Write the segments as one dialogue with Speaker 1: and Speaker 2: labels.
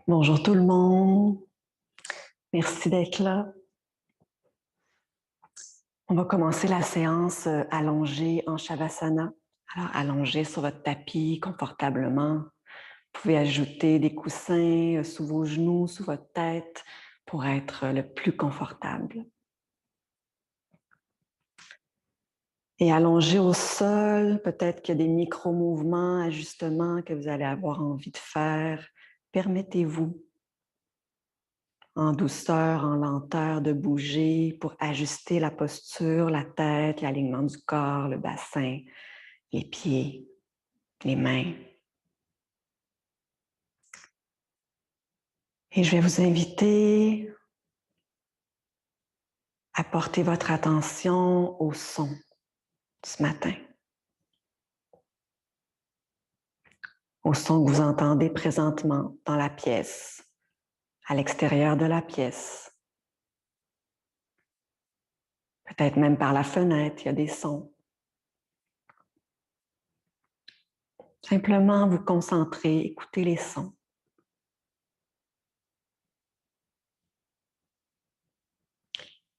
Speaker 1: Bonjour tout le monde, merci d'être là. On va commencer la séance allongée en Shavasana. Alors, allongé sur votre tapis confortablement. Vous pouvez ajouter des coussins sous vos genoux, sous votre tête pour être le plus confortable. Et allongé au sol, peut-être qu'il y a des micro-mouvements, ajustements que vous allez avoir envie de faire. Permettez-vous en douceur, en lenteur, de bouger pour ajuster la posture, la tête, l'alignement du corps, le bassin, les pieds, les mains. Et je vais vous inviter à porter votre attention au son ce matin, au son que vous entendez présentement dans la pièce, à l'extérieur de la pièce. Peut-être même par la fenêtre, il y a des sons. Simplement vous concentrer, écouter les sons.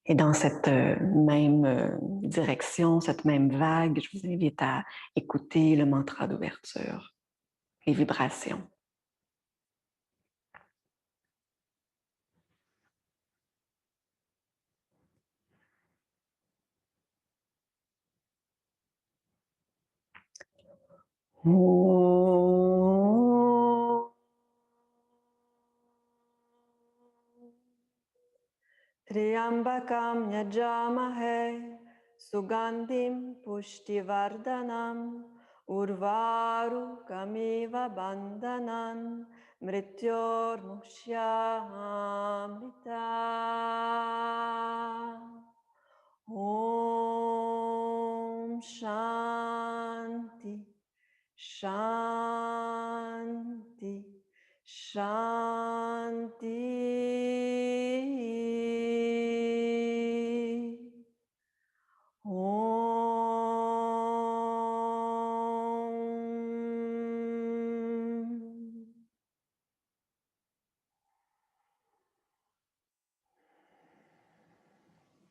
Speaker 1: Et dans cette même direction, cette même vague, je vous invite à écouter le mantra d'ouverture, les vibrations. Triambakam yajamahe sugandhim pushtivardhanam urvarukamiva bandhanan mrityormushyamrita. Om Shanti Shanti Shanti.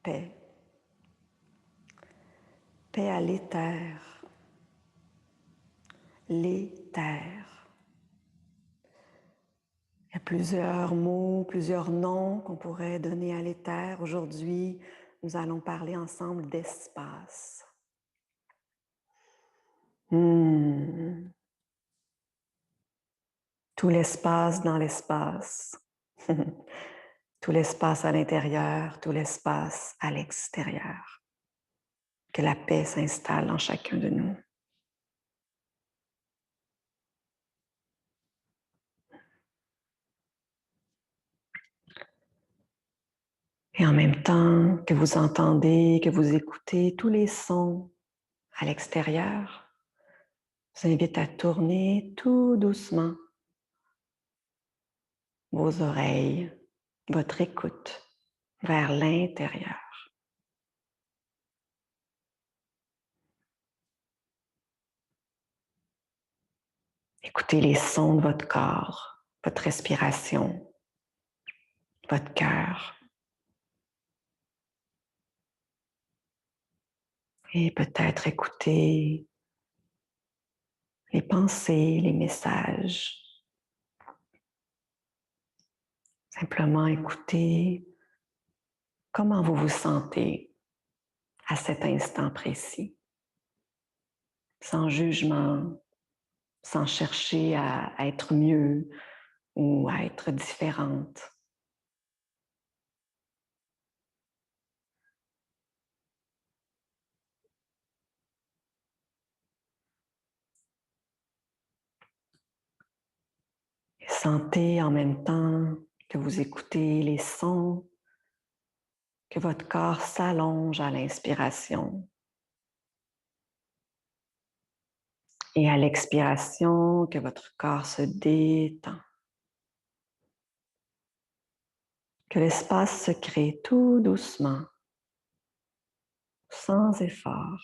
Speaker 1: Paix. Paix à l'éther. L'éther. Il y a plusieurs mots, plusieurs noms qu'on pourrait donner à l'éther. Aujourd'hui, nous allons parler ensemble d'espace. Tout l'espace dans l'espace. Tout l'espace à l'intérieur, tout l'espace à l'extérieur. Que la paix s'installe en chacun de nous. Et en même temps que vous entendez, que vous écoutez tous les sons à l'extérieur, je vous invite à tourner tout doucement vos oreilles, votre écoute vers l'intérieur. Écoutez les sons de votre corps, votre respiration, votre cœur. Et peut-être écouter les pensées, les messages. Simplement écouter comment vous vous sentez à cet instant précis, sans jugement, sans chercher à être mieux ou à être différente. Et sentez en même temps que vous écoutez les sons, que votre corps s'allonge à l'inspiration. Et à l'expiration, que votre corps se détend. Que l'espace se crée tout doucement, sans effort,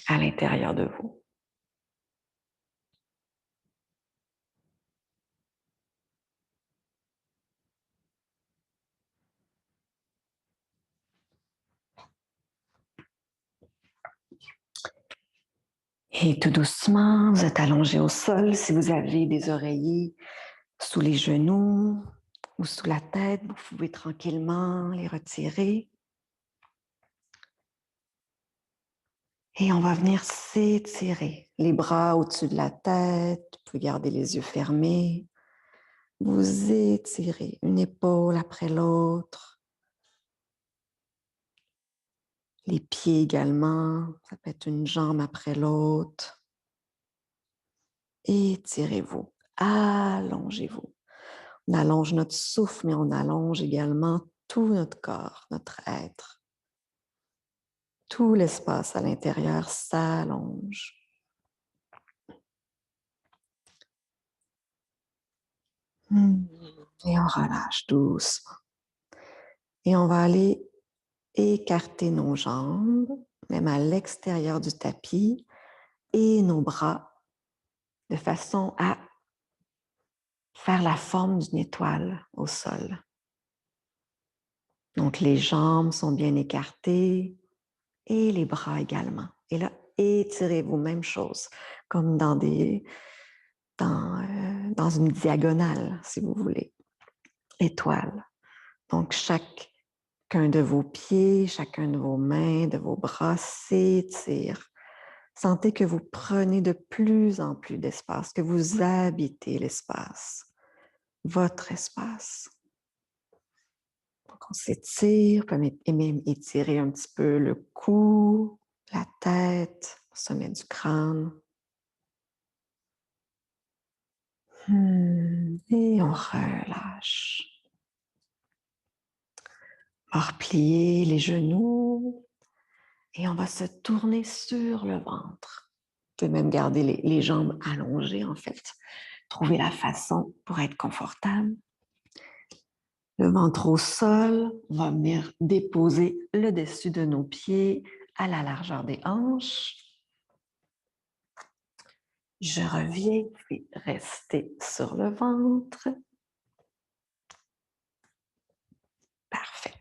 Speaker 1: à l'intérieur de vous. Et tout doucement, vous êtes allongé au sol. Si vous avez des oreillers sous les genoux ou sous la tête, vous pouvez tranquillement les retirer. Et on va venir s'étirer. Les bras au-dessus de la tête, vous pouvez garder les yeux fermés. Vous étirez une épaule après l'autre. Les pieds également, ça peut être une jambe après l'autre. Étirez-vous, allongez-vous. On allonge notre souffle, mais on allonge également tout notre corps, notre être. Tout l'espace à l'intérieur s'allonge. Et on relâche doucement. Et on va aller écarter nos jambes, même à l'extérieur du tapis, et nos bras, de façon à faire la forme d'une étoile au sol. Donc, les jambes sont bien écartées et les bras également. Et là, étirez-vous, même chose, comme dans une diagonale, si vous voulez. Étoile. Donc, chacun de vos pieds, chacun de vos mains, de vos bras s'étire. Sentez que vous prenez de plus en plus d'espace, que vous habitez l'espace, votre espace. Donc, on s'étire, on peut même étirer un petit peu le cou, la tête, le sommet du crâne. Et on relâche. On va replier les genoux et on va se tourner sur le ventre. Vous pouvez même garder les jambes allongées, en fait. Trouver la façon pour être confortable. Le ventre au sol, on va venir déposer le dessus de nos pieds à la largeur des hanches. Je reviens, puis rester sur le ventre. Parfait.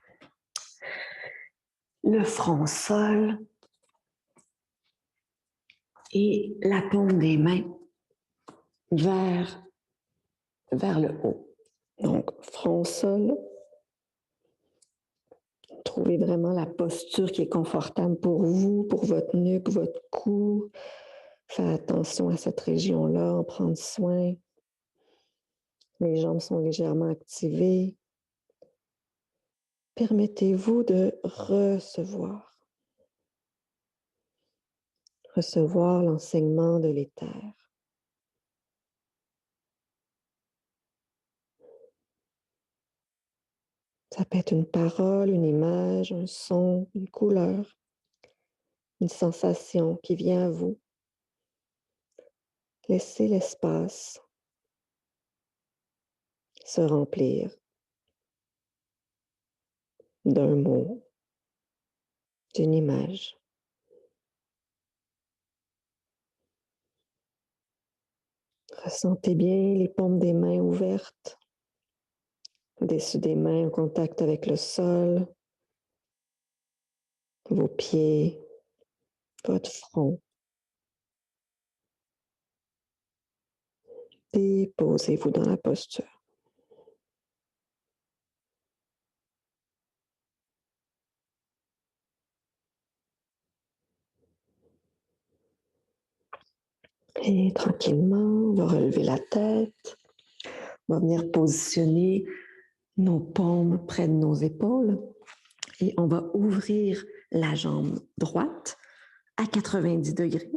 Speaker 1: Le front au sol et la paume des mains vers le haut. Donc, front au sol. Trouvez vraiment la posture qui est confortable pour vous, pour votre nuque, votre cou. Faites attention à cette région-là, en prendre soin. Les jambes sont légèrement activées. Permettez-vous de recevoir l'enseignement de l'éther. Ça peut être une parole, une image, un son, une couleur, une sensation qui vient à vous. Laissez l'espace se remplir d'un mot, d'une image. Ressentez bien les paumes des mains ouvertes, au-dessus des mains en contact avec le sol, vos pieds, votre front. Déposez-vous dans la posture. Et tranquillement, on va relever la tête. On va venir positionner nos paumes près de nos épaules et on va ouvrir la jambe droite à 90 degrés.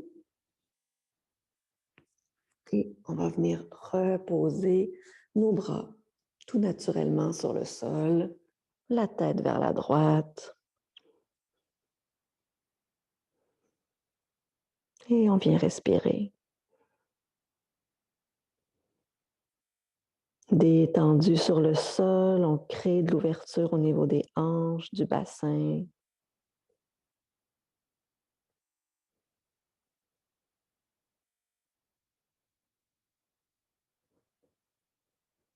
Speaker 1: Et on va venir reposer nos bras tout naturellement sur le sol, la tête vers la droite. Et on vient respirer. Détendu sur le sol, on crée de l'ouverture au niveau des hanches, du bassin.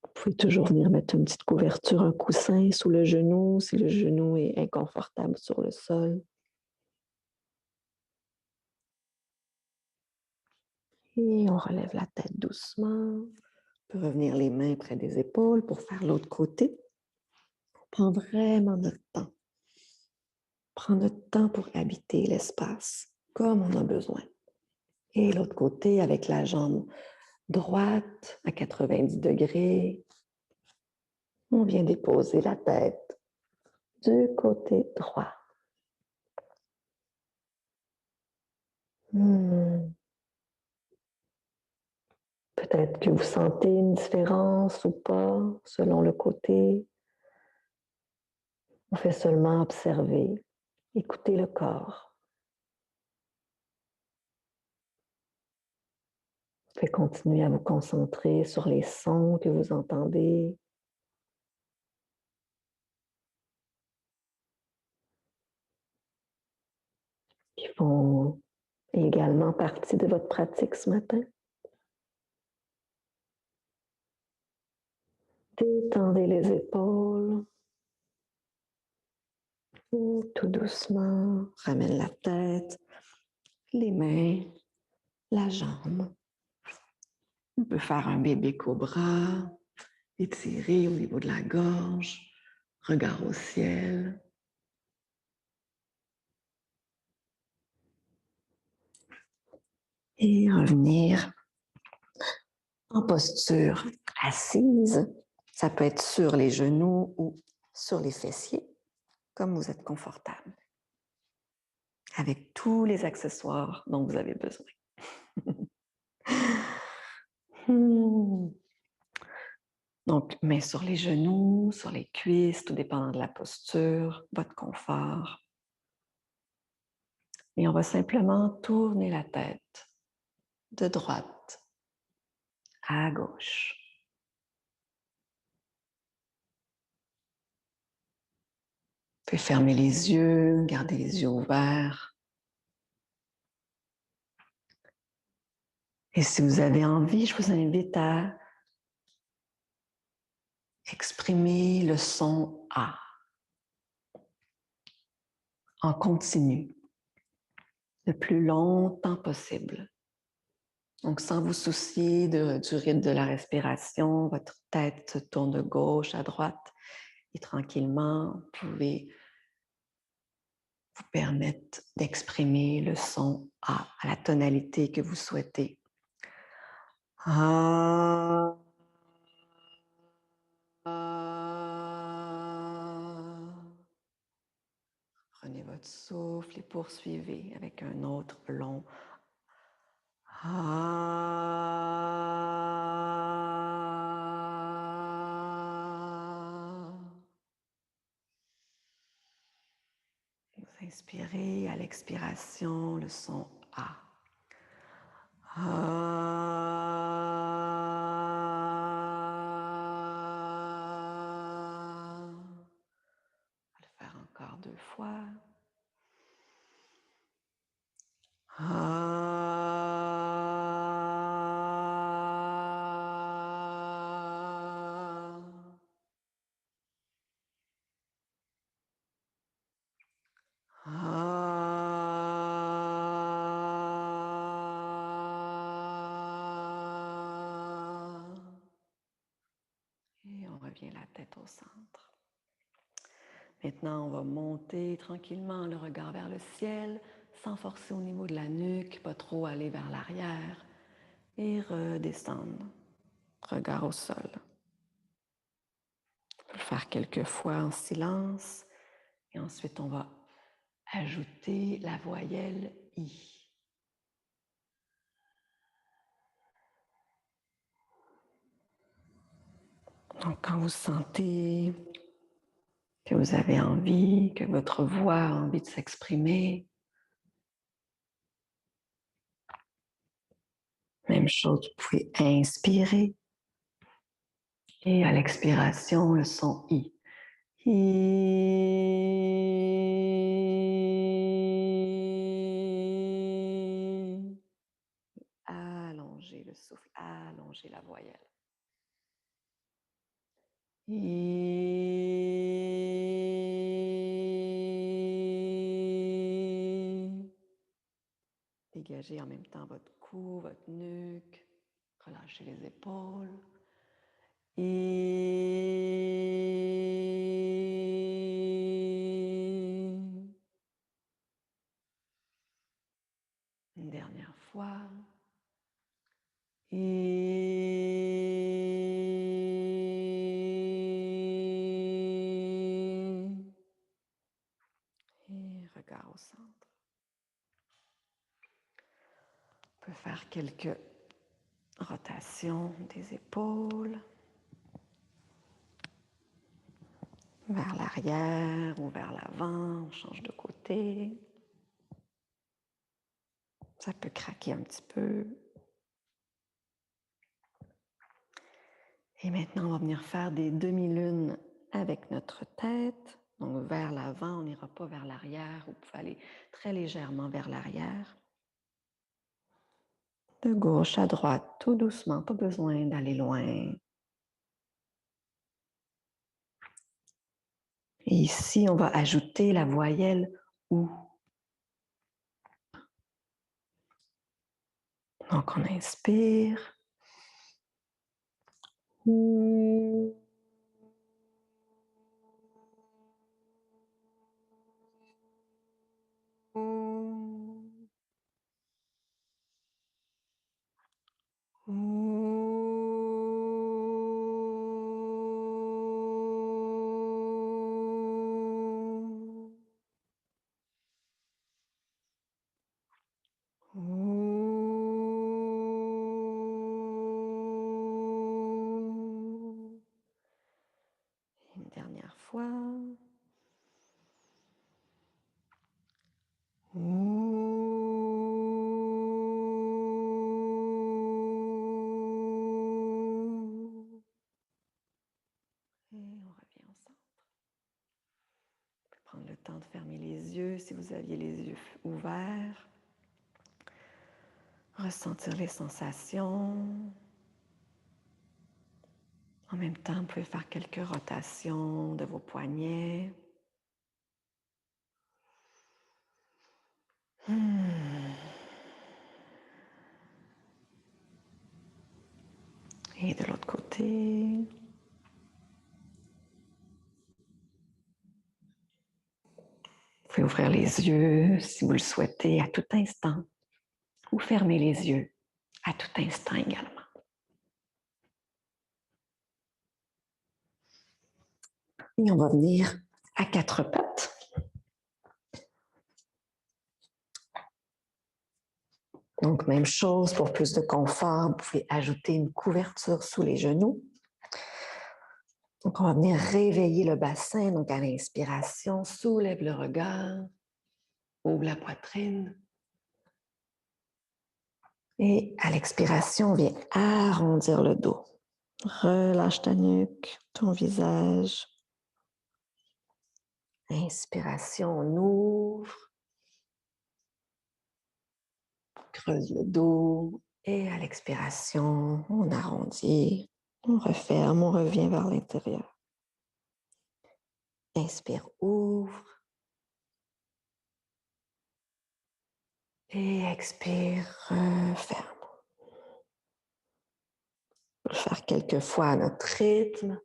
Speaker 1: Vous pouvez toujours venir mettre une petite couverture, un coussin sous le genou si le genou est inconfortable sur le sol. Et on relève la tête doucement. On peut revenir les mains près des épaules pour faire l'autre côté. On prend vraiment notre temps. Prends notre temps pour habiter l'espace comme on a besoin. Et l'autre côté, avec la jambe droite à 90 degrés, on vient déposer la tête du côté droit. Peut-être que vous sentez une différence ou pas selon le côté. On fait seulement observer, écouter le corps. Vous pouvez continuer à vous concentrer sur les sons que vous entendez. Qui font également partie de votre pratique ce matin. Détendez les épaules. Et tout doucement, ramène la tête, les mains, la jambe. On peut faire un bébé cobra, étirer au niveau de la gorge, regard au ciel. Et revenir en posture assise. Ça peut être sur les genoux ou sur les fessiers, comme vous êtes confortable, avec tous les accessoires dont vous avez besoin. Donc, main sur les genoux, sur les cuisses, tout dépendant de la posture, votre confort. Et on va simplement tourner la tête de droite à gauche. Vous pouvez fermer les yeux, garder les yeux ouverts. Et si vous avez envie, je vous invite à exprimer le son A en continu, le plus longtemps possible. Donc, sans vous soucier du rythme de la respiration, votre tête se tourne de gauche à droite et tranquillement, vous pouvez vous permettre d'exprimer le son A à la tonalité que vous souhaitez. Ah. Prenez votre souffle et poursuivez avec un autre long Vous inspirez, à l'expiration, le son A. On va le faire encore 2 fois. Et on revient la tête au centre. Maintenant, on va monter tranquillement le regard vers le ciel, sans forcer au niveau de la nuque, pas trop aller vers l'arrière, et redescendre, regard au sol. On peut le faire quelques fois en silence, et ensuite on va ajouter la voyelle I. Donc, quand vous sentez que vous avez envie, que votre voix a envie de s'exprimer, même chose, vous pouvez inspirer et à l'expiration, le son I. Allongez le souffle, allongez la voyelle. Dégagez alléger en même temps votre cou, votre nuque. Relâchez les épaules. Une dernière fois. Et regard au centre. On peut faire quelques rotations des épaules vers l'arrière ou vers l'avant. On change de côté. Ça peut craquer un petit peu. Et maintenant, on va venir faire des demi-lunes avec notre tête. Donc, vers l'avant, on n'ira pas vers l'arrière. Vous pouvez aller très légèrement vers l'arrière. De gauche à droite, tout doucement, pas besoin d'aller loin. Et ici, on va ajouter la voyelle OU. Donc, on inspire. OU. Une dernière fois. Et on revient au centre. Vous pouvez prendre le temps de fermer les yeux si vous aviez les yeux ouverts. Ressentir les sensations. En même temps, vous pouvez faire quelques rotations de vos poignets. Et de l'autre côté. Vous pouvez ouvrir les yeux si vous le souhaitez à tout instant ou fermer les yeux à tout instant également. Et on va venir à quatre pattes. Donc, même chose, pour plus de confort, vous pouvez ajouter une couverture sous les genoux. Donc, on va venir réveiller le bassin. Donc, à l'inspiration, soulève le regard, ouvre la poitrine. Et à l'expiration, on vient arrondir le dos. Relâche ta nuque, ton visage. Inspiration, on ouvre. Creuse le dos. Et à l'expiration, on arrondit. On referme, on revient vers l'intérieur. Inspire, ouvre. Et expire, referme. On peut le faire quelques fois à notre rythme.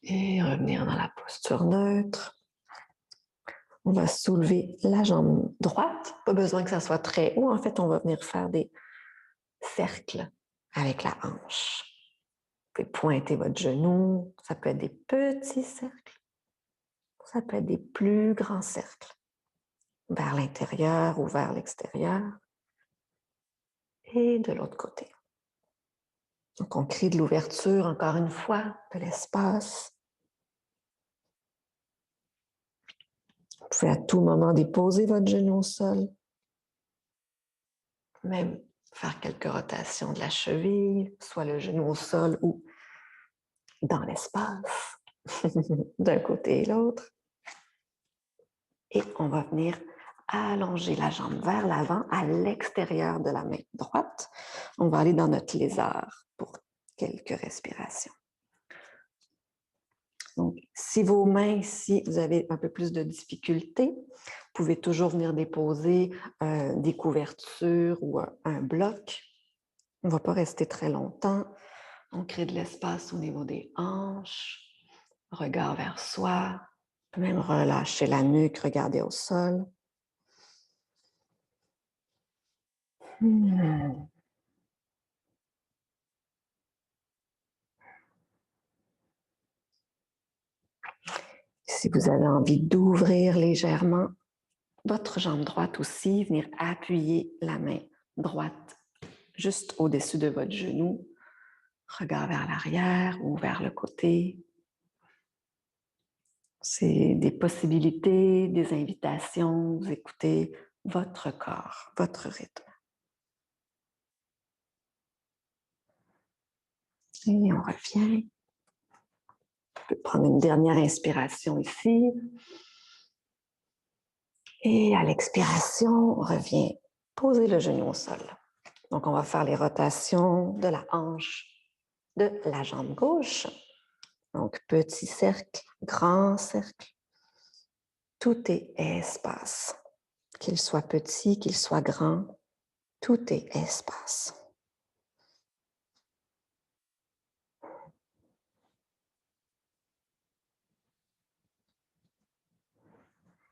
Speaker 1: Et revenir dans la posture neutre. On va soulever la jambe droite. Pas besoin que ça soit très haut. En fait, on va venir faire des cercles avec la hanche. Vous pouvez pointer votre genou. Ça peut être des petits cercles. Ça peut être des plus grands cercles. Vers l'intérieur ou vers l'extérieur. Et de l'autre côté. Donc, on crée de l'ouverture, encore une fois, de l'espace. Vous pouvez à tout moment déposer votre genou au sol. Même faire quelques rotations de la cheville, soit le genou au sol ou dans l'espace, d'un côté et l'autre. Et on va venir allonger la jambe vers l'avant à l'extérieur de la main droite. On va aller dans notre lézard pour quelques respirations. Donc, si vos mains ici, vous avez un peu plus de difficulté, vous pouvez toujours venir déposer des couvertures ou un bloc. On ne va pas rester très longtemps. On crée de l'espace au niveau des hanches, regard vers soi. On peut même relâcher la nuque, regarder au sol. Si vous avez envie d'ouvrir légèrement votre jambe droite aussi, venir appuyer la main droite juste au-dessus de votre genou, regard vers l'arrière ou vers le côté. C'est des possibilités, des invitations, vous écoutez votre corps, votre rythme. Et on revient. On peut prendre une dernière inspiration ici. Et à l'expiration, on revient poser le genou au sol. Donc, on va faire les rotations de la hanche de la jambe gauche. Donc, petit cercle, grand cercle. Tout est espace. Qu'il soit petit, qu'il soit grand, tout est espace.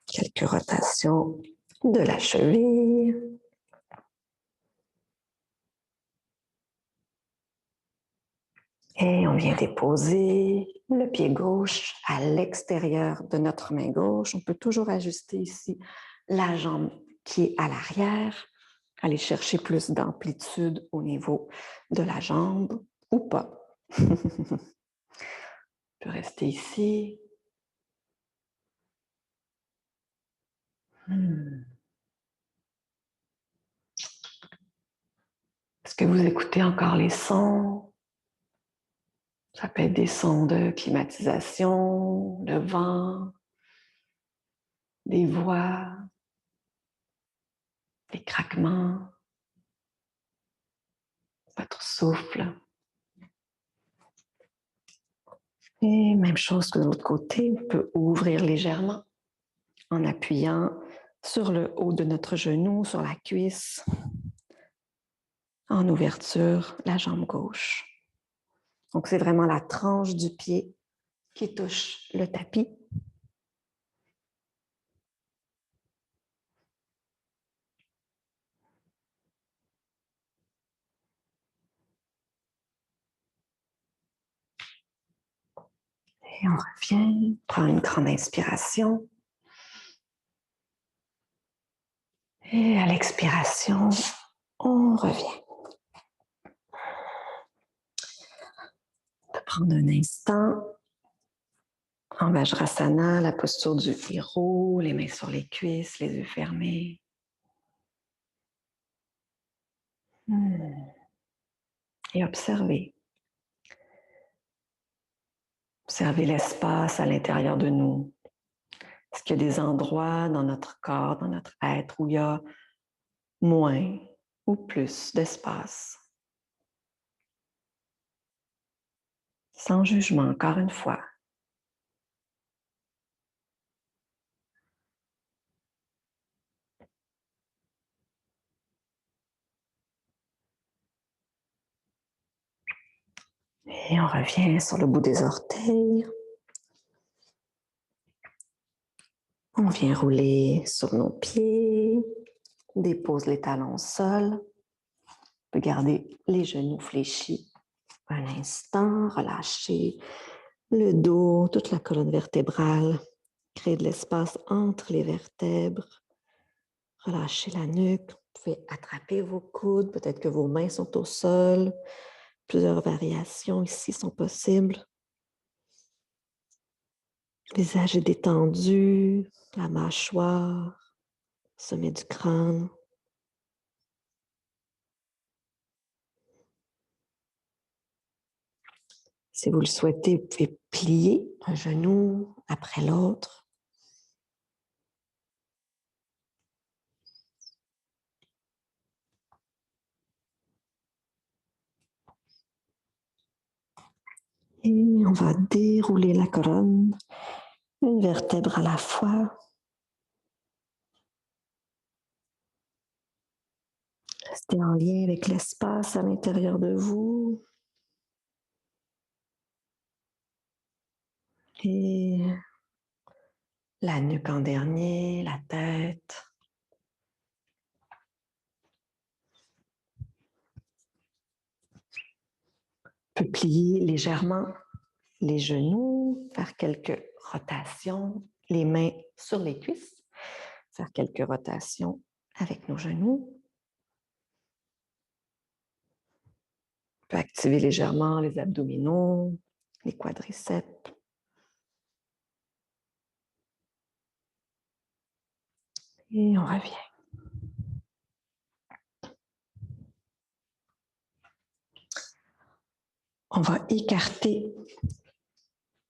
Speaker 1: Quelques rotations de la cheville. Et on vient déposer le pied gauche à l'extérieur de notre main gauche. On peut toujours ajuster ici la jambe qui est à l'arrière, aller chercher plus d'amplitude au niveau de la jambe ou pas. On peut rester ici. Est-ce que vous écoutez encore les sons? Ça peut être des sons de climatisation, de vent, des voix, des craquements, votre souffle. Et même chose que de l'autre côté, on peut ouvrir légèrement en appuyant sur le haut de notre genou, sur la cuisse, en ouverture, la jambe gauche. Donc, c'est vraiment la tranche du pied qui touche le tapis. Et on revient, prend une grande inspiration. Et à l'expiration, on revient. On peut prendre un instant en Vajrasana, la posture du héros, les mains sur les cuisses, les yeux fermés. Et observez. Observez l'espace à l'intérieur de nous. Est-ce qu'il y a des endroits dans notre corps, dans notre être, où il y a moins ou plus d'espace? Sans jugement, encore une fois. Et on revient sur le bout des orteils. On vient rouler sur nos pieds. Dépose les talons au sol. On peut garder les genoux fléchis un instant. Relâcher le dos, toute la colonne vertébrale. Créer de l'espace entre les vertèbres. Relâchez la nuque. Vous pouvez attraper vos coudes. Peut-être que vos mains sont au sol. Plusieurs variations ici sont possibles. Le visage est détendu. La mâchoire. Sommet du crâne. Si vous le souhaitez, vous pouvez plier un genou après l'autre. Et on va dérouler la colonne, une vertèbre à la fois. Restez en lien avec l'espace à l'intérieur de vous. Et la nuque en dernier, la tête. On peut plier légèrement les genoux, faire quelques rotations, les mains sur les cuisses, faire quelques rotations avec nos genoux. On peut activer légèrement les abdominaux, les quadriceps. Et on revient. On va écarter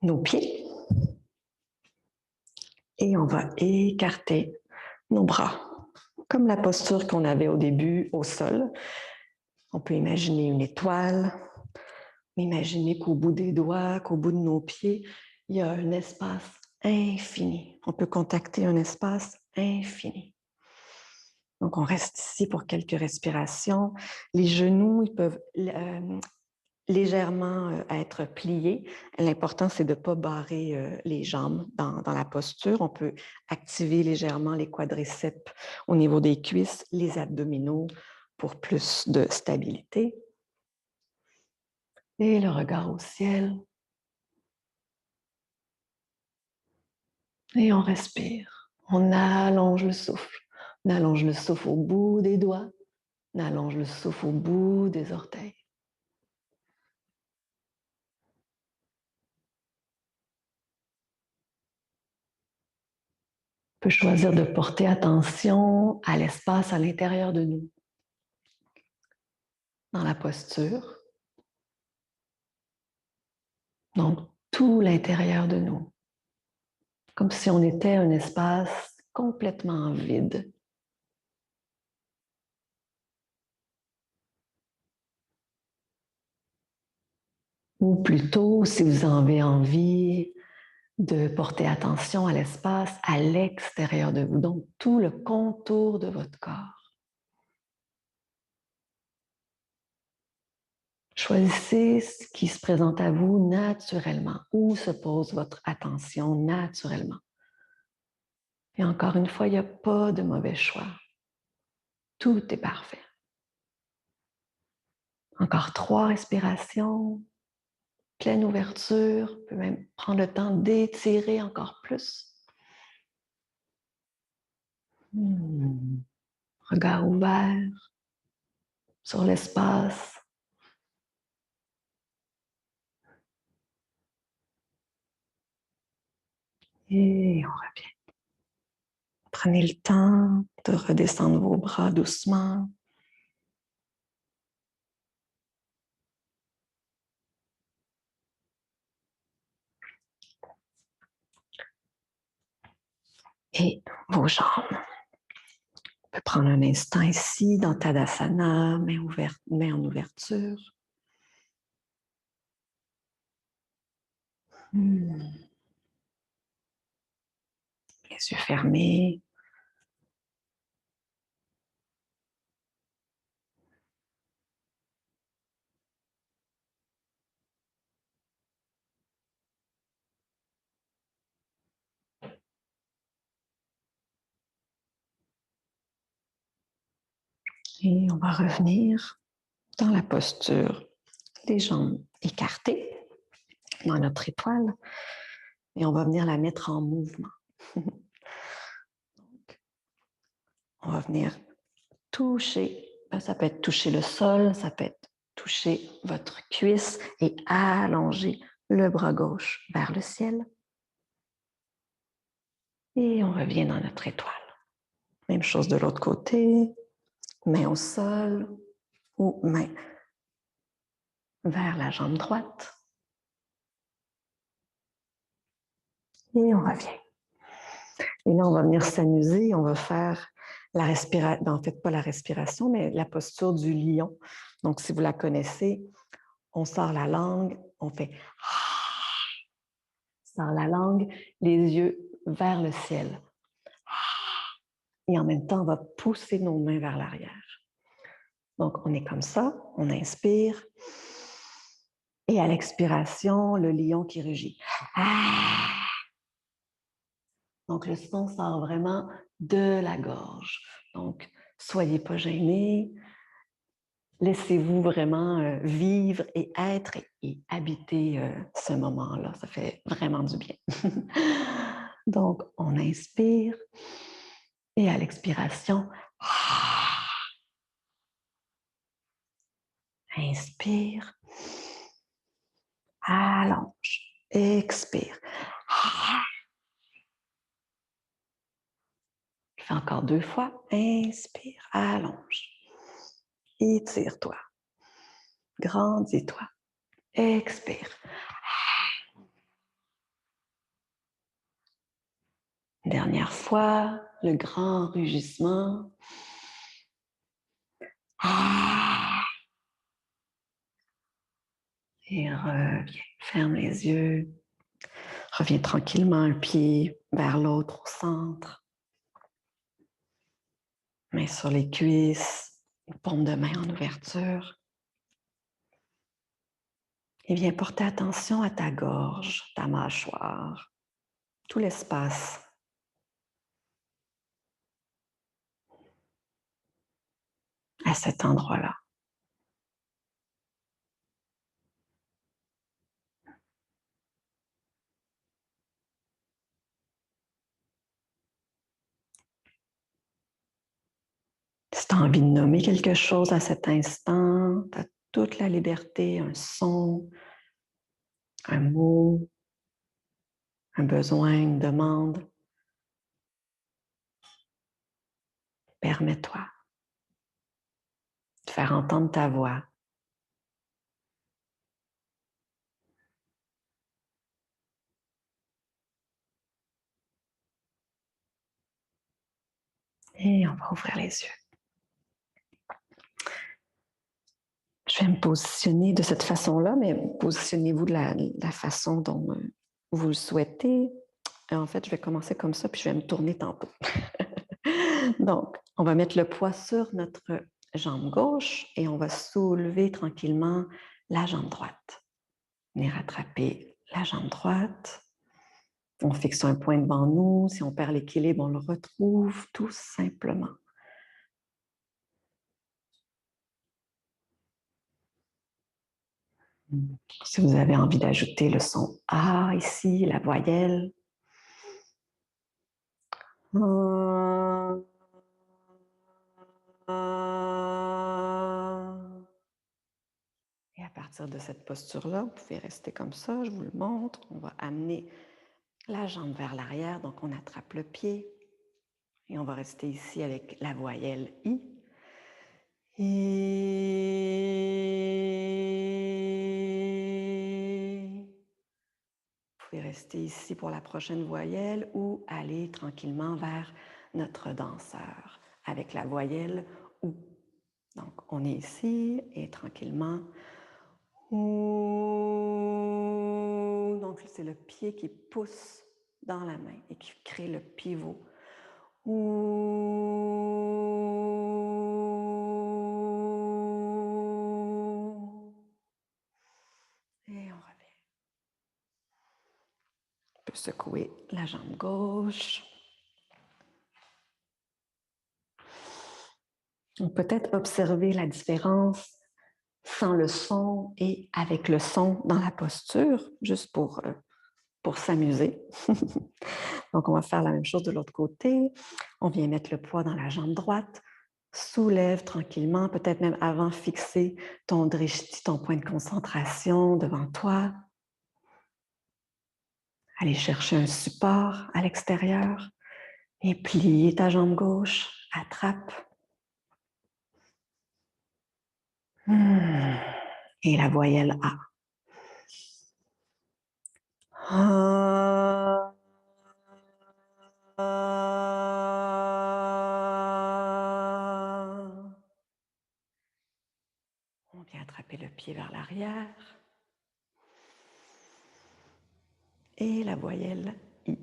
Speaker 1: nos pieds et on va écarter nos bras. Comme la posture qu'on avait au début au sol. On peut imaginer une étoile, imaginer qu'au bout des doigts, qu'au bout de nos pieds, il y a un espace infini. On peut contacter un espace infini. Donc, on reste ici pour quelques respirations. Les genoux, ils peuvent légèrement être pliés. L'important, c'est de ne pas barrer les jambes dans la posture. On peut activer légèrement les quadriceps au niveau des cuisses, les abdominaux pour plus de stabilité. Et le regard au ciel. Et on respire. On allonge le souffle. On allonge le souffle au bout des doigts. On allonge le souffle au bout des orteils. On peut choisir de porter attention à l'espace à l'intérieur de nous. Dans la posture. Donc, tout l'intérieur de nous. Comme si on était un espace complètement vide. Ou plutôt, si vous en avez envie, de porter attention à l'espace à l'extérieur de vous, donc tout le contour de votre corps. Choisissez ce qui se présente à vous naturellement, où se pose votre attention naturellement. Et encore une fois, il n'y a pas de mauvais choix. Tout est parfait. Encore 3 respirations, pleine ouverture, vous pouvez même prendre le temps d'étirer encore plus. Regard ouvert sur l'espace. Et on revient. Prenez le temps de redescendre vos bras doucement. Et vos jambes. On peut prendre un instant ici dans Tadasana, main en ouverture. Les yeux fermés. Et on va revenir dans la posture, les jambes écartées dans notre étoile. Et on va venir la mettre en mouvement. Donc, on va venir toucher. Ça peut être toucher le sol, ça peut être toucher votre cuisse et allonger le bras gauche vers le ciel. Et on revient dans notre étoile. Même chose de l'autre côté. Main au sol ou main vers la jambe droite. Et on revient. Et là, on va venir s'amuser. On va faire la respiration, en fait, pas la respiration, mais la posture du lion. Donc, si vous la connaissez, On sort la langue, on fait sort la langue, les yeux vers le ciel. Et en même temps, on va pousser nos mains vers l'arrière. Donc, on est comme ça, on inspire. Et à l'expiration, le lion qui rugit. Donc, le son sort vraiment de la gorge. Donc, soyez pas gênés. Laissez-vous vraiment vivre et être et habiter ce moment-là. Ça fait vraiment du bien. Donc, on inspire et à l'expiration, inspire, allonge, expire. Je fais encore 2 fois. Inspire, allonge. Étire-toi. Grandis-toi. Expire. Dernière fois, le grand rugissement. Et reviens. Ferme les yeux. Reviens tranquillement un pied vers l'autre au centre. Main sur les cuisses, une paume de main en ouverture. Et viens porter attention à ta gorge, ta mâchoire, tout l'espace. À cet endroit-là. Si tu as envie de nommer quelque chose à cet instant, tu as toute la liberté, un son, un mot, un besoin, une demande. Permets-toi de faire entendre ta voix. Et on va ouvrir les yeux. Je vais me positionner de cette façon-là, mais positionnez-vous de la façon dont vous le souhaitez. En fait, je vais commencer comme ça, puis je vais me tourner tantôt. Donc, on va mettre le poids sur notre jambe gauche et on va soulever tranquillement la jambe droite. Venir attraper la jambe droite. On fixe un point devant nous. Si on perd l'équilibre, on le retrouve tout simplement. Si vous avez envie d'ajouter le son A ici, la voyelle. Et à partir de cette posture-là, vous pouvez rester comme ça, je vous le montre. On va amener la jambe vers l'arrière, donc on attrape le pied. Et on va rester ici avec la voyelle I. Et vous pouvez rester ici pour la prochaine voyelle ou aller tranquillement vers notre danseur avec la voyelle OU. Donc, on est ici et tranquillement. OU. Donc, c'est le pied qui pousse dans la main et qui crée le pivot. Et on revient. On peut secouer la jambe gauche. On peut peut-être observer la différence sans le son et avec le son dans la posture, juste pour s'amuser. Donc, on va faire la même chose de l'autre côté. On vient mettre le poids dans la jambe droite. Soulève tranquillement, peut-être même avant fixer ton drishti, ton point de concentration devant toi. Aller chercher un support à l'extérieur et plier ta jambe gauche. Attrape. Et la voyelle A. On vient attraper le pied vers l'arrière. Et la voyelle I.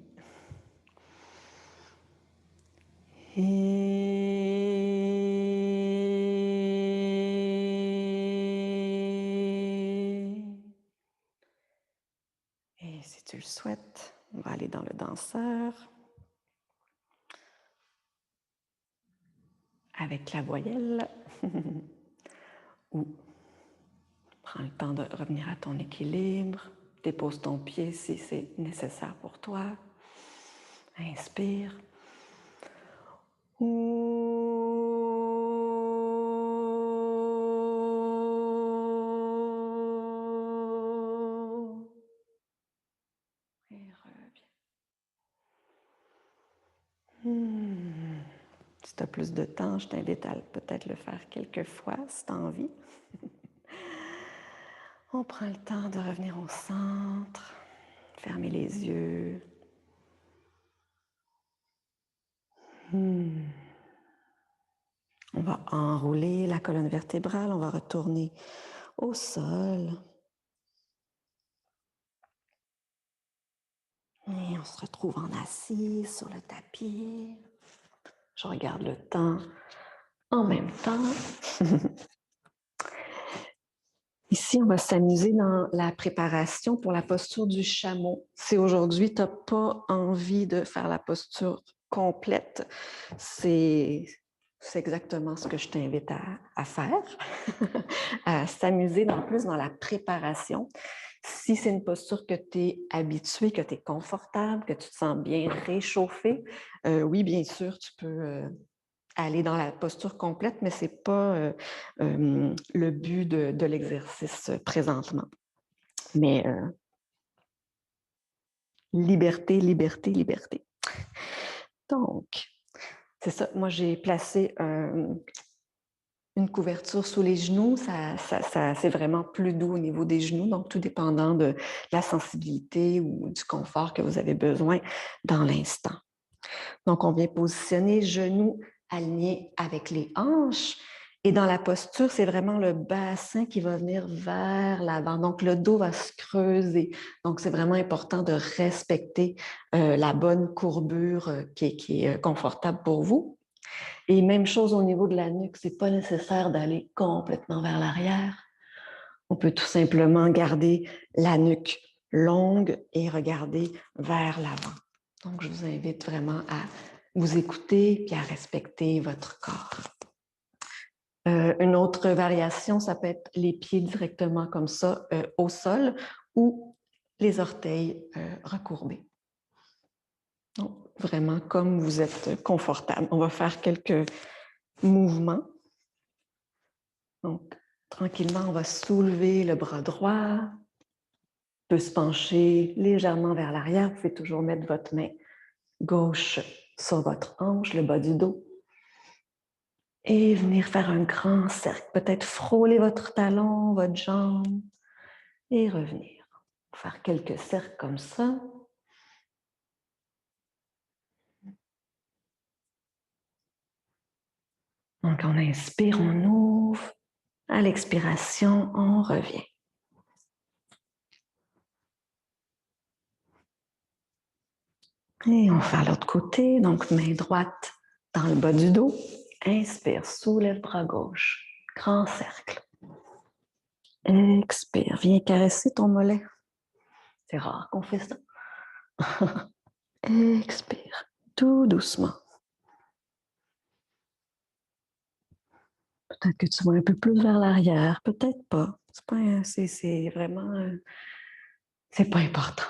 Speaker 1: Et si tu le souhaites, on va aller dans le danseur. Avec la voyelle. Ou prends le temps de revenir à ton équilibre. Dépose ton pied si c'est nécessaire pour toi. Inspire. Et reviens. Si tu as plus de temps, je t'invite à peut-être le faire quelques fois si tu as envie. On prend le temps de revenir au centre, fermer les yeux. On va enrouler la colonne vertébrale, on va retourner au sol. Et on se retrouve en assis sur le tapis. Je regarde le temps en même temps. Ici, on va s'amuser dans la préparation pour la posture du chameau. Si aujourd'hui, tu n'as pas envie de faire la posture complète, c'est exactement ce que je t'invite à faire, à s'amuser plus dans la préparation. Si c'est une posture que tu es habitué, que tu es confortable, que tu te sens bien réchauffé, oui, bien sûr, tu peux aller dans la posture complète, mais ce n'est pas le but de l'exercice présentement. Mais liberté, liberté, liberté. Donc, c'est ça. Moi, j'ai placé une couverture sous les genoux. C'est vraiment plus doux au niveau des genoux, donc tout dépendant de la sensibilité ou du confort que vous avez besoin dans l'instant. Donc, on vient positionner genoux alignés avec les hanches. Et dans la posture, c'est vraiment le bassin qui va venir vers l'avant. Donc, le dos va se creuser. Donc, c'est vraiment important de respecter la bonne courbure qui est confortable pour vous. Et même chose au niveau de la nuque, c'est pas nécessaire d'aller complètement vers l'arrière. On peut tout simplement garder la nuque longue et regarder vers l'avant. Donc, je vous invite vraiment à vous écouter et à respecter votre corps. Une autre variation, ça peut être les pieds directement comme ça au sol ou les orteils recourbés. Donc, vraiment comme vous êtes confortable. On va faire quelques mouvements. Donc, tranquillement, on va soulever le bras droit. On peut se pencher légèrement vers l'arrière. Vous pouvez toujours mettre votre main gauche sur votre hanche, le bas du dos. Et venir faire un grand cercle. Peut-être frôler votre talon, votre jambe. Et revenir. Faire quelques cercles comme ça. Donc, on inspire, on ouvre. À l'expiration, on revient. Et on fait l'autre côté. Donc, main droite dans le bas du dos. Inspire, soulève bras gauche. Grand cercle. Expire, viens caresser ton mollet. C'est rare qu'on fait ça. Expire, tout doucement. Peut-être que tu vas un peu plus vers l'arrière, peut-être pas. C'est vraiment... c'est pas important.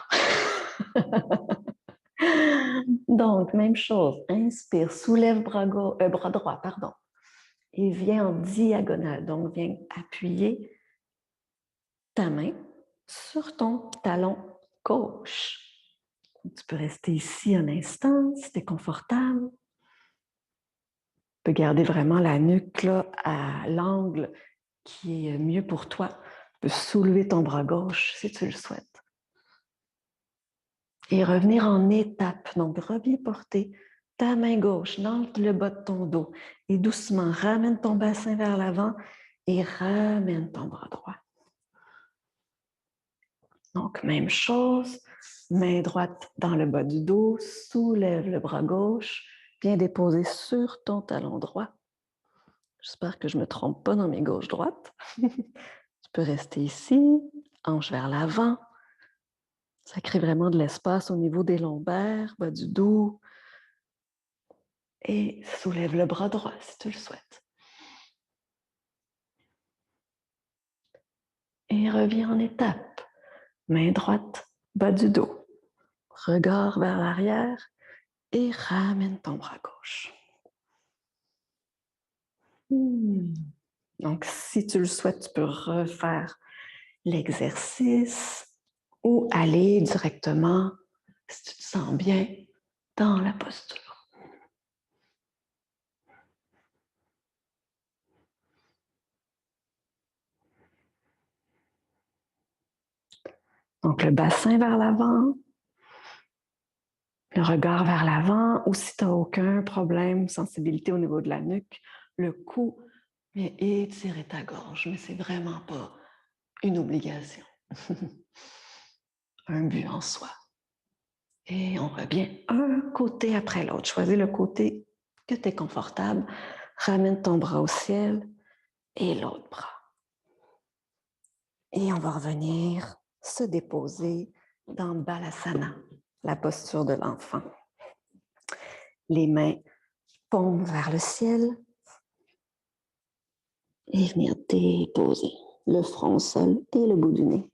Speaker 1: Donc, même chose. Inspire, soulève bras droit, pardon. Et viens en diagonale. Donc, viens appuyer ta main sur ton talon gauche. Tu peux rester ici un instant si tu es confortable. Tu peux garder vraiment la nuque là, à l'angle qui est mieux pour toi. Tu peux soulever ton bras gauche si tu le souhaites. Et revenir en étapes. Donc, reviens porter ta main gauche dans le bas de ton dos. Et doucement, ramène ton bassin vers l'avant et ramène ton bras droit. Donc, même chose, main droite dans le bas du dos, soulève le bras gauche, bien déposé sur ton talon droit. J'espère que je ne me trompe pas dans mes gauche-droite. Tu peux rester ici, hanche vers l'avant. Ça crée vraiment de l'espace au niveau des lombaires, bas du dos. Et soulève le bras droit si tu le souhaites. Et reviens en étape. Main droite, bas du dos. Regard vers l'arrière et ramène ton bras gauche. Donc, si tu le souhaites, tu peux refaire l'exercice ou aller directement, si tu te sens bien, dans la posture. Donc, le bassin vers l'avant, le regard vers l'avant, ou si tu n'as aucun problème, sensibilité au niveau de la nuque, le cou, mais étirer ta gorge, mais c'est vraiment pas une obligation. Un but en soi. Et on revient un côté après l'autre. Choisis le côté que tu es confortable. Ramène ton bras au ciel et l'autre bras. Et on va revenir se déposer dans Balasana, la posture de l'enfant. Les mains paumes vers le ciel et venir déposer le front au sol et le bout du nez.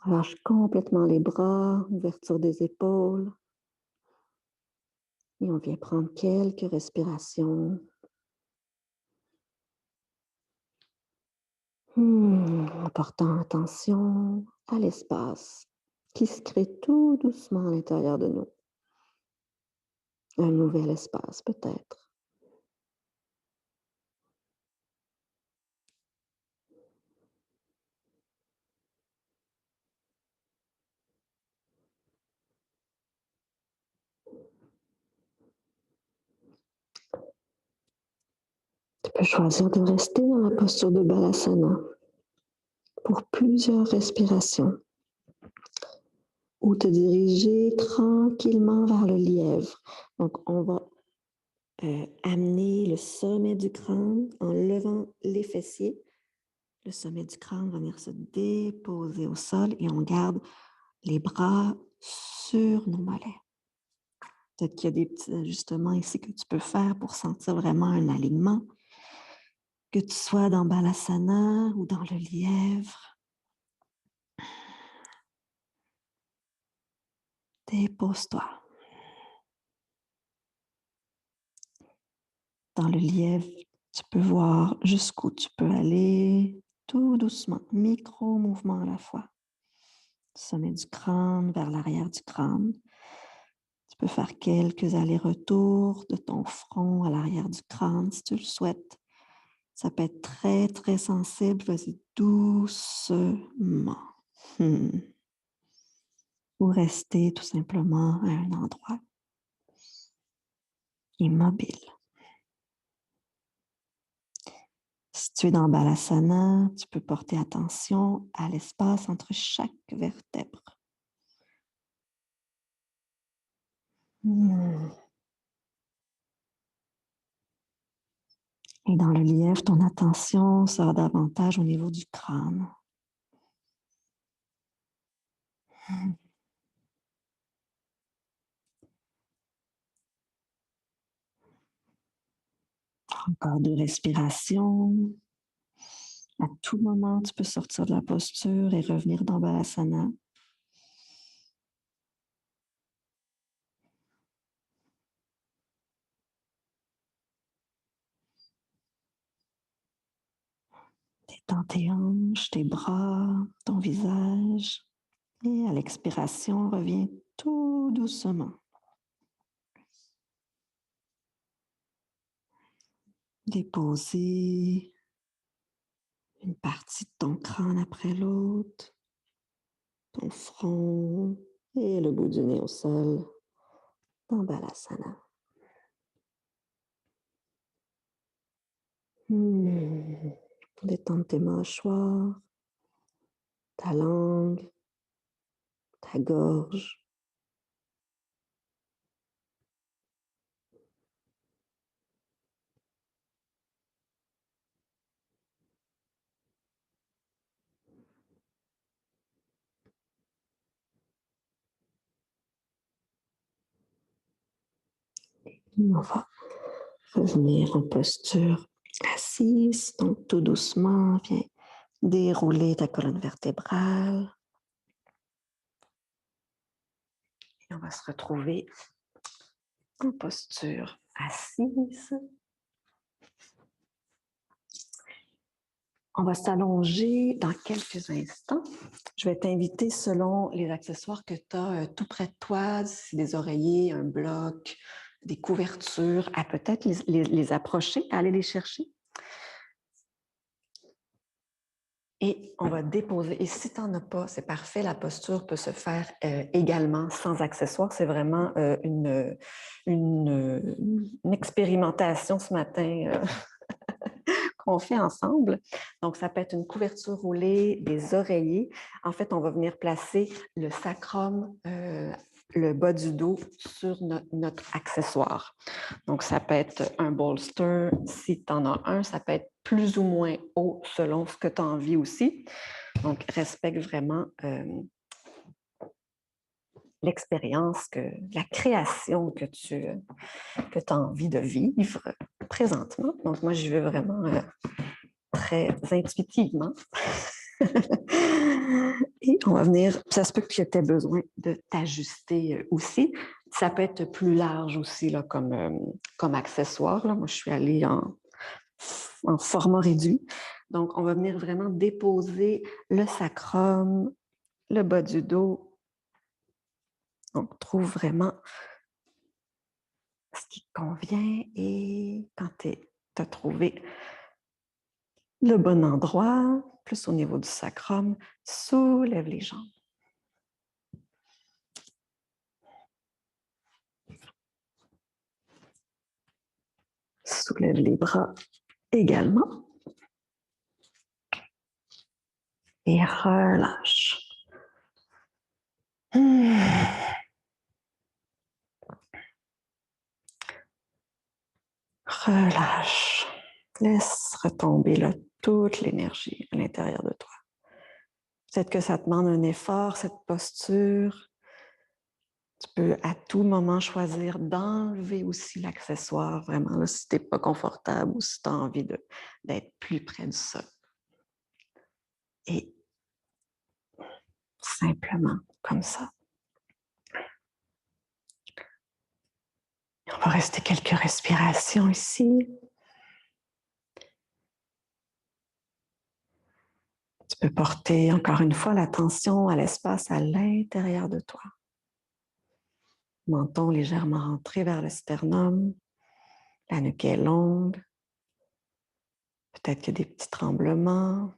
Speaker 1: Relâche complètement les bras, ouverture des épaules. Et on vient prendre quelques respirations. En portant attention à l'espace qui se crée tout doucement à l'intérieur de nous. Un nouvel espace peut-être. Tu peux choisir de rester dans la posture de Balasana pour plusieurs respirations ou te diriger tranquillement vers le lièvre. Donc, on va amener le sommet du crâne en levant les fessiers. Le sommet du crâne va venir se déposer au sol et on garde les bras sur nos mollets. Peut-être qu'il y a des petits ajustements ici que tu peux faire pour sentir vraiment un alignement. Que tu sois dans Balasana ou dans le lièvre. Dépose-toi. Dans le lièvre, tu peux voir jusqu'où tu peux aller, tout doucement, micro-mouvement à la fois. Sommet du crâne vers l'arrière du crâne. Tu peux faire quelques allers-retours de ton front à l'arrière du crâne si tu le souhaites. Ça peut être très, très sensible. Vas-y doucement. Ou rester tout simplement à un endroit immobile. Si tu es dans Balasana, tu peux porter attention à l'espace entre chaque vertèbre. Et dans le lièvre, ton attention sera davantage au niveau du crâne. Encore 2 respirations. À tout moment, tu peux sortir de la posture et revenir dans Balasana. Détends tes hanches, tes bras, ton visage. Et à l'expiration, reviens tout doucement. Déposer une partie de ton crâne après l'autre, ton front et le bout du nez au sol dans Balasana. Détendre tes mâchoires, ta langue ta gorge. On va revenir en posture assise. Donc, tout doucement, viens dérouler ta colonne vertébrale. Et on va se retrouver en posture assise. On va s'allonger dans quelques instants. Je vais t'inviter selon les accessoires que tu as tout près de toi, si des oreillers, un bloc, des couvertures, à peut-être les approcher, aller les chercher. Et on va déposer. Et si tu n'en as pas, c'est parfait. La posture peut se faire également sans accessoires. C'est vraiment une expérimentation ce matin qu'on fait ensemble. Donc, ça peut être une couverture roulée, des oreillers. En fait, on va venir placer le sacrum, le bas du dos sur notre accessoire. Donc, ça peut être un bolster. Si tu en as un, ça peut être plus ou moins haut selon ce que tu as envie aussi. Donc, respecte vraiment l'expérience, la création que tu as envie de vivre présentement. Donc, moi, j'y vais vraiment très intuitivement. Et on va venir, ça se peut que tu aies besoin de t'ajuster aussi. Ça peut être plus large aussi là, comme accessoire. Là. Moi, je suis allée en format réduit. Donc, on va venir vraiment déposer le sacrum, le bas du dos. On trouve vraiment ce qui te convient et quand tu as trouvé le bon endroit, plus au niveau du sacrum, soulève les jambes. Soulève les bras également. Et relâche. Relâche. Laisse retomber là, toute l'énergie à l'intérieur de toi. Peut-être que ça te demande un effort, cette posture. Tu peux à tout moment choisir d'enlever aussi l'accessoire, vraiment, là, si tu n'es pas confortable ou si tu as envie d'être plus près du sol. Et simplement comme ça. On va rester quelques respirations ici. Tu peux porter encore une fois l'attention à l'espace à l'intérieur de toi. Menton légèrement rentré vers le sternum. La nuque est longue. Peut-être qu'il y a des petits tremblements.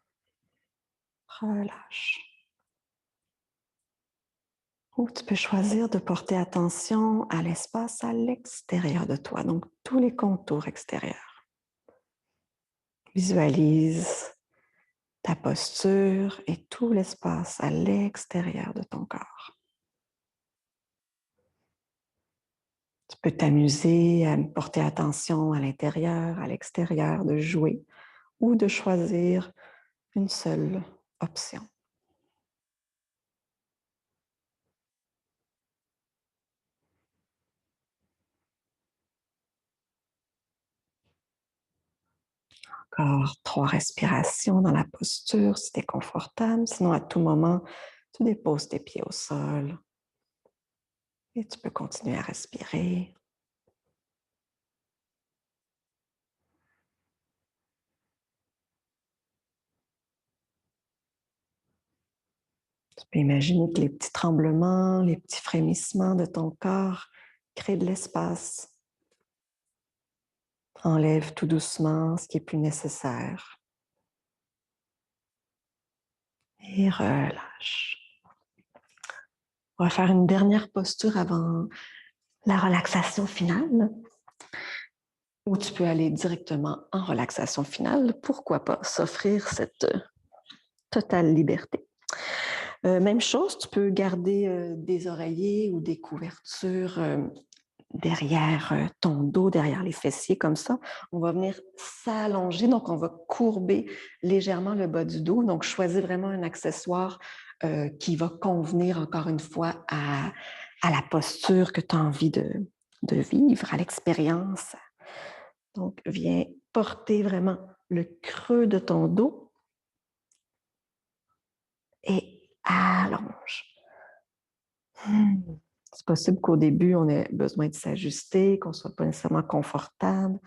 Speaker 1: Relâche. Ou tu peux choisir de porter attention à l'espace à l'extérieur de toi, donc tous les contours extérieurs. Visualise ta posture et tout l'espace à l'extérieur de ton corps. Tu peux t'amuser à porter attention à l'intérieur, à l'extérieur, de jouer ou de choisir une seule option. Encore 3 respirations dans la posture si tu es confortable. Sinon, à tout moment, tu déposes tes pieds au sol et tu peux continuer à respirer. Tu peux imaginer que les petits tremblements, les petits frémissements de ton corps créent de l'espace. Enlève tout doucement ce qui est plus nécessaire. Et relâche. On va faire une dernière posture avant la relaxation finale. Ou tu peux aller directement en relaxation finale. Pourquoi pas s'offrir cette totale liberté. Même chose, tu peux garder des oreillers ou des couvertures derrière ton dos, derrière les fessiers, comme ça. On va venir s'allonger, donc on va courber légèrement le bas du dos. Donc, choisis vraiment un accessoire qui va convenir, encore une fois, à la posture que tu as envie de vivre, à l'expérience. Donc, viens porter vraiment le creux de ton dos et allonge. C'est possible qu'au début, on ait besoin de s'ajuster, qu'on ne soit pas nécessairement confortable.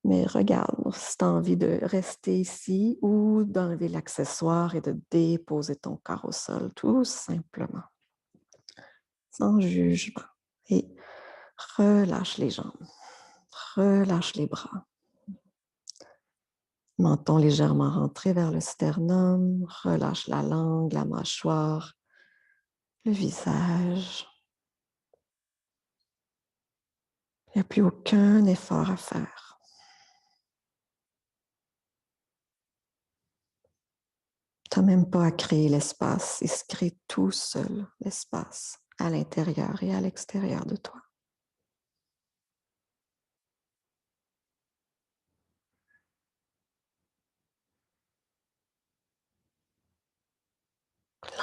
Speaker 1: Mais regarde, si tu as envie de rester ici ou d'enlever l'accessoire et de déposer ton corps au sol, tout simplement, sans jugement. Et relâche les jambes, relâche les bras. Menton légèrement rentré vers le sternum, relâche la langue, la mâchoire, le visage. Il n'y a plus aucun effort à faire. Tu n'as même pas à créer l'espace, il se crée tout seul, l'espace, à l'intérieur et à l'extérieur de toi.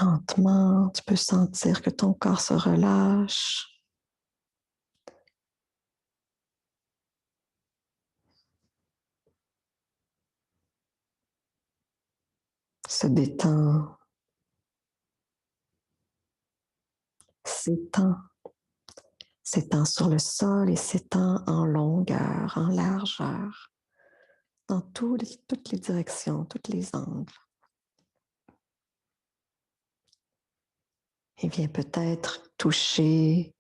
Speaker 1: Lentement, tu peux sentir que ton corps se relâche. Se détend, s'étend, s'étend sur le sol et s'étend en longueur, en largeur, dans toutes les directions, tous les angles. Et viens peut-être toucher,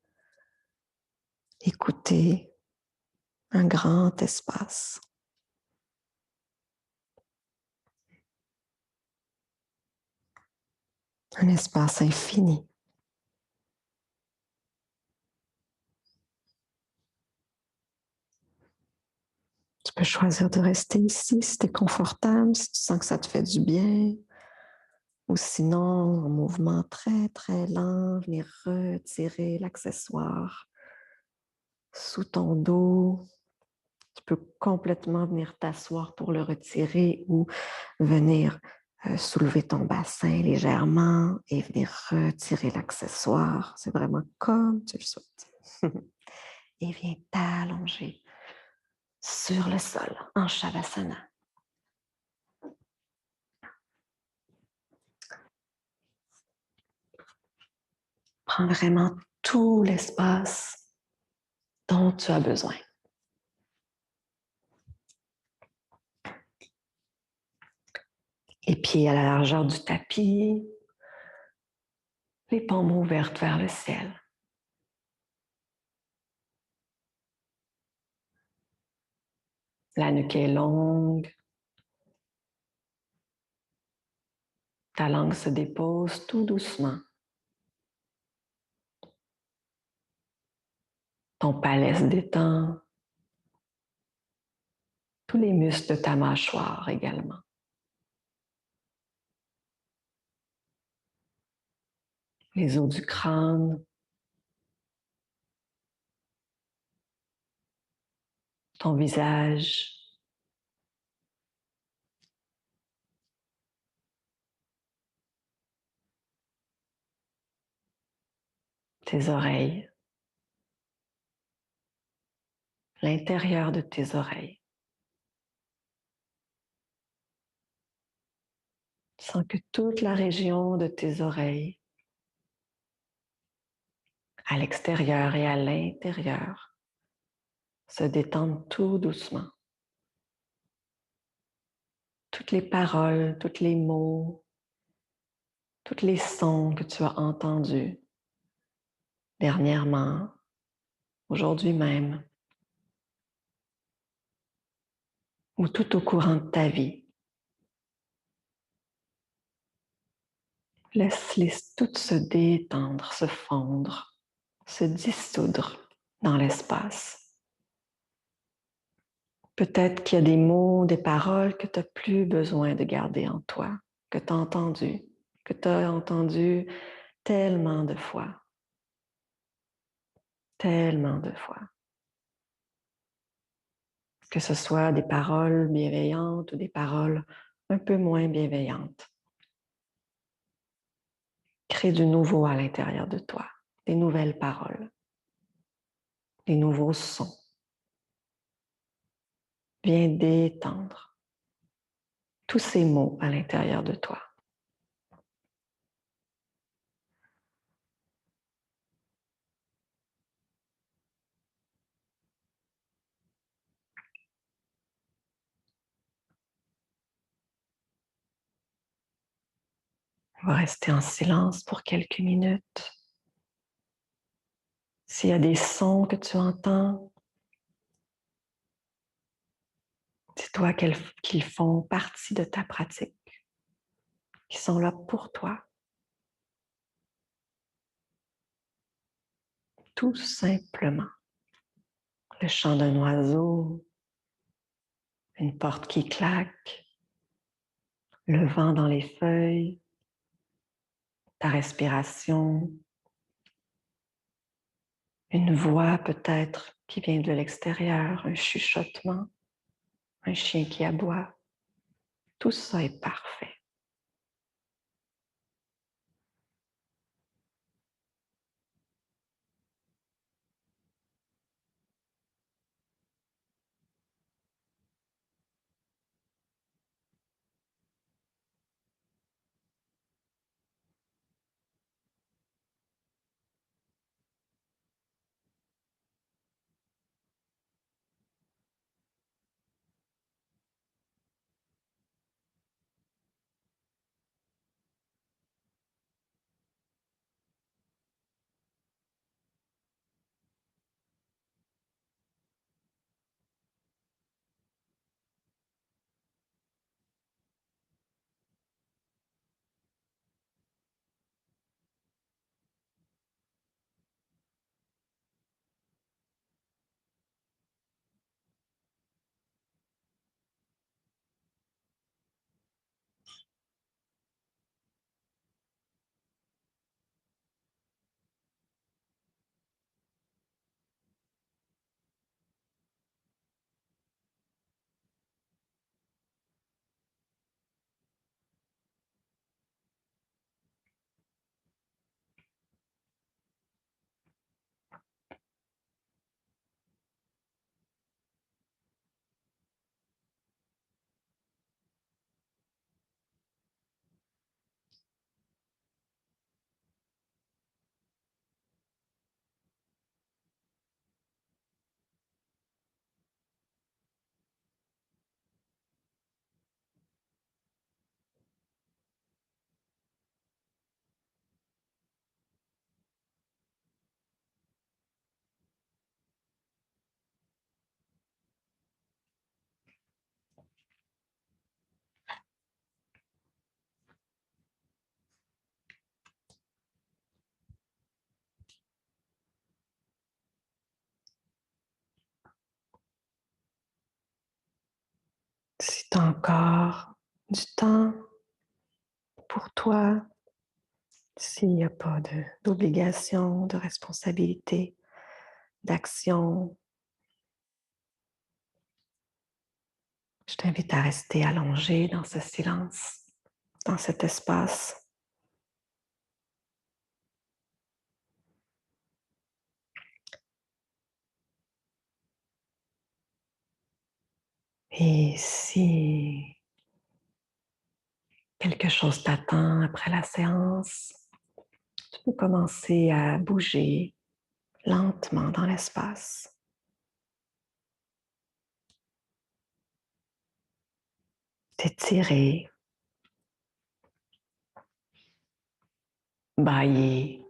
Speaker 1: écouter un grand espace. Un espace infini. Tu peux choisir de rester ici si tu es confortable, si tu sens que ça te fait du bien. Ou sinon, en mouvement très, très lent, venir retirer l'accessoire sous ton dos. Tu peux complètement venir t'asseoir pour le retirer ou venir soulever ton bassin légèrement et venir retirer l'accessoire. C'est vraiment comme tu le souhaites. Et viens t'allonger sur le sol en Shavasana. Prends vraiment tout l'espace dont tu as besoin. Les pieds à la largeur du tapis, les paumes ouvertes vers le ciel. La nuque est longue. Ta langue se dépose tout doucement. Ton palais se détend. Tous les muscles de ta mâchoire également. Les os du crâne. Ton visage. Tes oreilles. L'intérieur de tes oreilles. Sens que toute la région de tes oreilles, à l'extérieur et à l'intérieur, se détendent tout doucement. Toutes les paroles, tous les mots, tous les sons que tu as entendus dernièrement, aujourd'hui même, ou tout au courant de ta vie. Laisse-les toutes se détendre, se fondre, se dissoudre dans l'espace. Peut-être qu'il y a des mots, des paroles que tu n'as plus besoin de garder en toi, que tu as entendus, que tu as entendu tellement de fois. Tellement de fois. Que ce soit des paroles bienveillantes ou des paroles un peu moins bienveillantes. Crée du nouveau à l'intérieur de toi, des nouvelles paroles, des nouveaux sons. Viens détendre tous ces mots à l'intérieur de toi. On va rester en silence pour quelques minutes. S'il y a des sons que tu entends, dis-toi qu'ils font partie de ta pratique, qu'ils sont là pour toi. Tout simplement. Le chant d'un oiseau, une porte qui claque, le vent dans les feuilles, ta respiration, une voix peut-être qui vient de l'extérieur, un chuchotement, un chien qui aboie. Tout ça est parfait. Si tu as encore du temps pour toi, s'il n'y a pas d'obligation, de responsabilité, d'action, je t'invite à rester allongé dans ce silence, dans cet espace. Et si quelque chose t'attend après la séance, tu peux commencer à bouger lentement dans l'espace. T'étirer, bâiller,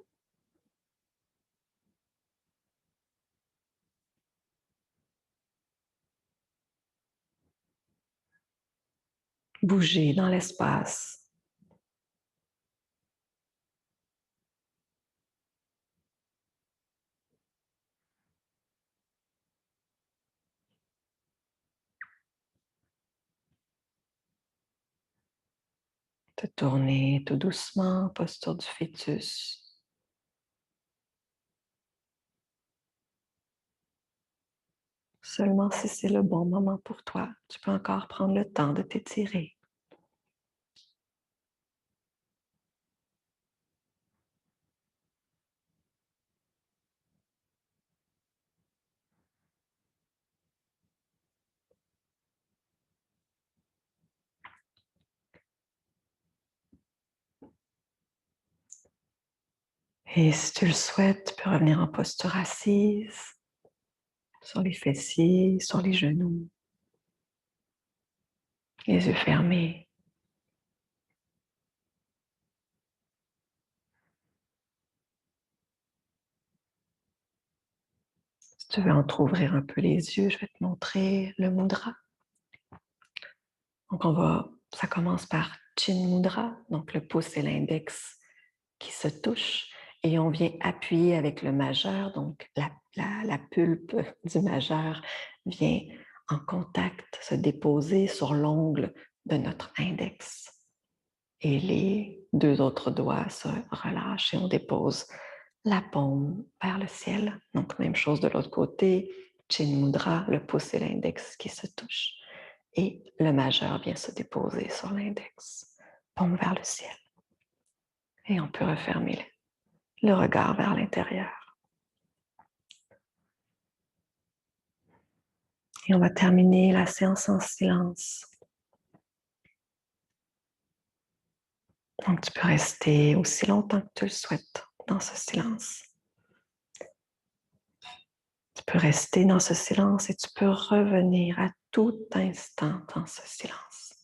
Speaker 1: bouger dans l'espace. Te te tourner tout doucement, posture du fœtus. Seulement si c'est le bon moment pour toi, tu peux encore prendre le temps de t'étirer. Et si tu le souhaites, tu peux revenir en posture assise, sur les fessiers, sur les genoux, les yeux fermés. Si tu veux entrouvrir un peu les yeux, je vais te montrer le mudra. Donc ça commence par Chin Mudra, donc le pouce et l'index qui se touchent, et on vient appuyer avec le majeur, donc la pulpe du majeur vient en contact, se déposer sur l'ongle de notre index. Et les deux autres doigts se relâchent et on dépose la paume vers le ciel. Donc, même chose de l'autre côté, Chin Mudra, le pouce et l'index qui se touchent. Et le majeur vient se déposer sur l'index, paume vers le ciel. Et on peut refermer le regard vers l'intérieur. Et on va terminer la séance en silence. Donc, tu peux rester aussi longtemps que tu le souhaites dans ce silence. Tu peux rester dans ce silence et tu peux revenir à tout instant dans ce silence.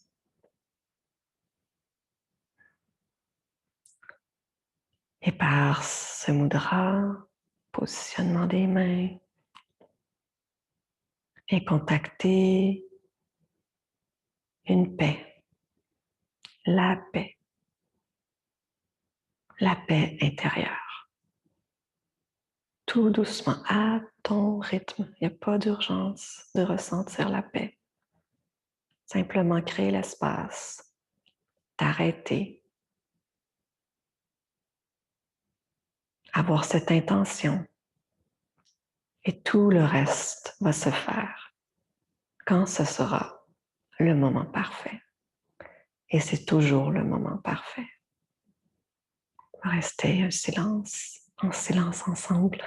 Speaker 1: Et par ce mudra, positionnement des mains, et contacter une paix, la paix, la paix intérieure. Tout doucement, à ton rythme. Il n'y a pas d'urgence de ressentir la paix. Simplement créer l'espace, t'arrêter, avoir cette intention. Et tout le reste va se faire quand ce sera le moment parfait. Et c'est toujours le moment parfait. On va rester en silence ensemble.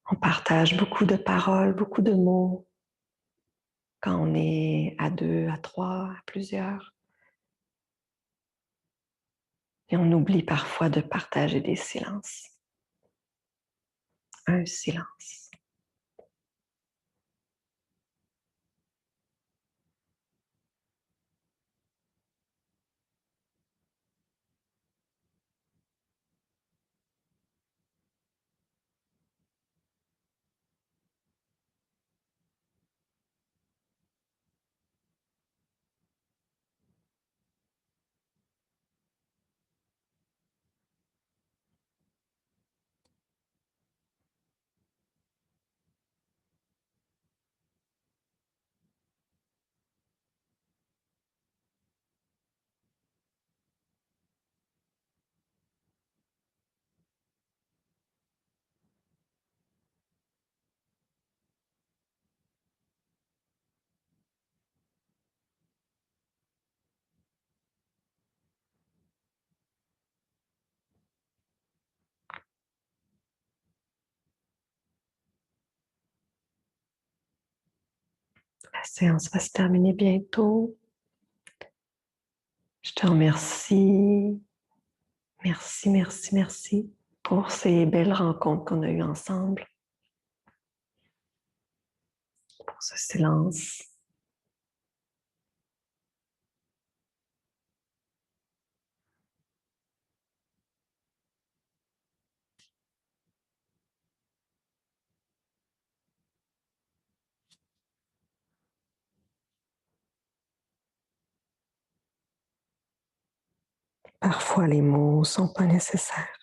Speaker 1: On partage beaucoup de paroles, beaucoup de mots quand on est à deux, à trois, à plusieurs. Et on oublie parfois de partager des silences. Un silence. La séance va se terminer bientôt. Je te remercie. Merci, merci, merci pour ces belles rencontres qu'on a eues ensemble, pour ce silence. Parfois, les mots ne sont pas nécessaires.